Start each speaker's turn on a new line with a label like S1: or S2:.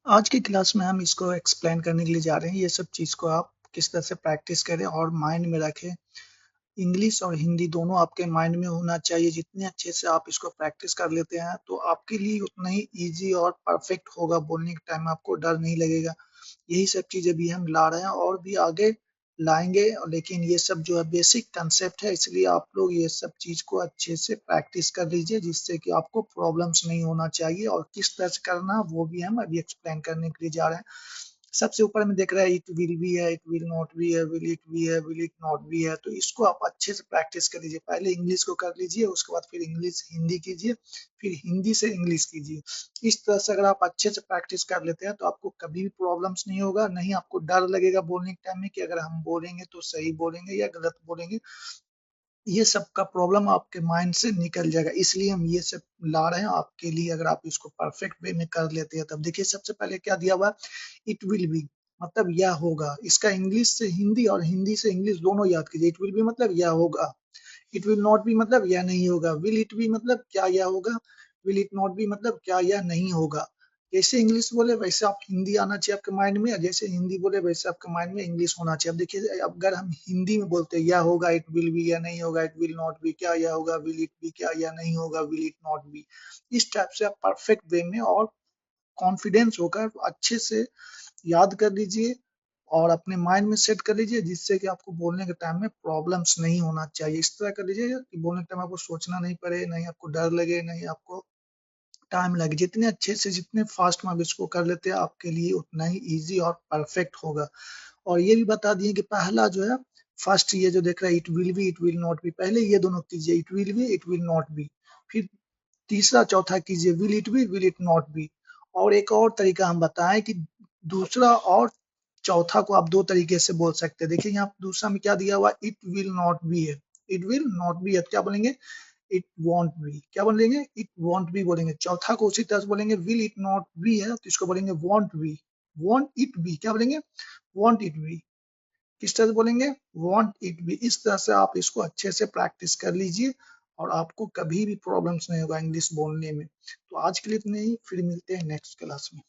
S1: आज की क्लास में हम इसको एक्सप्लेन करने के लिए जा रहे हैं। ये सब चीज़ को आप किस तरह से प्रैक्टिस करें और माइंड में रखें। इंग्लिश और हिंदी दोनों आपके माइंड में होना चाहिए। जितने अच्छे से आप इसको प्रैक्टिस कर लेते हैं तो आपके लिए उतना ही ईज़ी और परफेक्ट होगा। बोलने के टाइम आपको डर नहीं लगेगा। यही सब चीज़ें भी हम ला रहे हैं और भी आगे लाएँगे, लेकिन ये सब जो है बेसिक कांसेप्ट है, इसलिए आप लोग ये सब चीज़ को अच्छे से प्रैक्टिस कर लीजिए, जिससे कि आपको प्रॉब्लम्स नहीं होना चाहिए। और किस तरह से करना वो भी हम अभी एक्सप्लेन करने के लिए जा रहे हैं। सबसे ऊपर में देख रहा है इट विल बी है, इट विल नॉट बी है, विल इट बी है, विल इट नॉट बी है। तो इसको आप अच्छे से प्रैक्टिस कर लीजिए। पहले इंग्लिश को कर लीजिए, उसके बाद फिर इंग्लिश हिंदी कीजिए, फिर हिंदी से इंग्लिश कीजिए। इस तरह से अगर आप अच्छे से प्रैक्टिस कर लेते हैं तो आपको कभी भी प्रॉब्लम्स नहीं होगा, नहीं आपको डर लगेगा बोलने के टाइम में कि अगर हम बोलेंगे तो सही बोलेंगे या गलत बोलेंगे। ये सब का प्रॉब्लम आपके माइंड से निकल जाएगा, इसलिए हम ये सब ला रहे हैं आपके लिए। अगर आप इसको परफेक्ट वे में कर लेते हैं तब देखिए सबसे पहले क्या दिया हुआ, इट विल बी मतलब यह होगा। इसका इंग्लिश से हिंदी और हिंदी से इंग्लिश दोनों याद कीजिए। इट विल बी मतलब यह होगा, इट विल नॉट बी मतलब यह नहीं होगा, विल इट बी मतलब क्या यह होगा, विल इट नॉट बी मतलब क्या यह नहीं होगा। जैसे इंग्लिश बोले वैसे आप हिंदी आना चाहिए आपके माइंड में, और जैसे हिंदी बोले वैसे आपके माइंड में इंग्लिश होना चाहिए। अब देखिए, अब अगर हम हिंदी में बोलते हैं यह होगा, इट विल बी, या नहीं होगा, इट विल नॉट बी, क्या यह होगा, विल इट बी, क्या यह नहीं होगा, विल इट नॉट बी। इस टाइप से आप परफेक्ट वे में और कॉन्फिडेंस होकर अच्छे से याद कर लीजिए और अपने माइंड में सेट कर लीजिए, जिससे कि आपको बोलने के टाइम में प्रॉब्लम्स नहीं होना चाहिए। इस तरह कर लीजिए कि बोलने के टाइम आपको सोचना नहीं पड़े, नहीं आपको डर लगे, नहीं आपको टाइम लगे। जितने अच्छे से जितने फास्ट में आप इसको कर लेते हैं आपके लिए उतना ही इजी और परफेक्ट होगा। और ये भी बता दिए कि पहला जो है, फर्स्ट ये जो देख रहा है it will be, it will not be, पहले ये दोनों कीजिए, it will be, it will not be. फिर तीसरा चौथा कीजिए, will it be, will it not be. और एक और तरीका हम बताएं कि दूसरा और चौथा को आप दो तरीके से बोल सकते हैं। देखिए यहाँ दूसरा में क्या दिया हुआ, इट विल नॉट बी है, इट विल नॉट बी है, क्या बोलेंगे, इट वॉन्ट बी। क्या बोलेंगे, इट वॉन्ट बी बोलेंगे। चौथा को उसी तरह से बोलेंगे, विल इट नॉट बी है तो इसको बोलेंगे won't be, won't it be. क्या बोलेंगे, वॉन्ट इट बी। किस तरह से बोलेंगे, वॉन्ट इट बी। इस तरह से आप इसको अच्छे से प्रैक्टिस कर लीजिए और आपको कभी भी प्रॉब्लम्स नहीं होगा इंग्लिश बोलने में। तो आज के लिए इतने ही, फिर मिलते हैं नेक्स्ट क्लास में।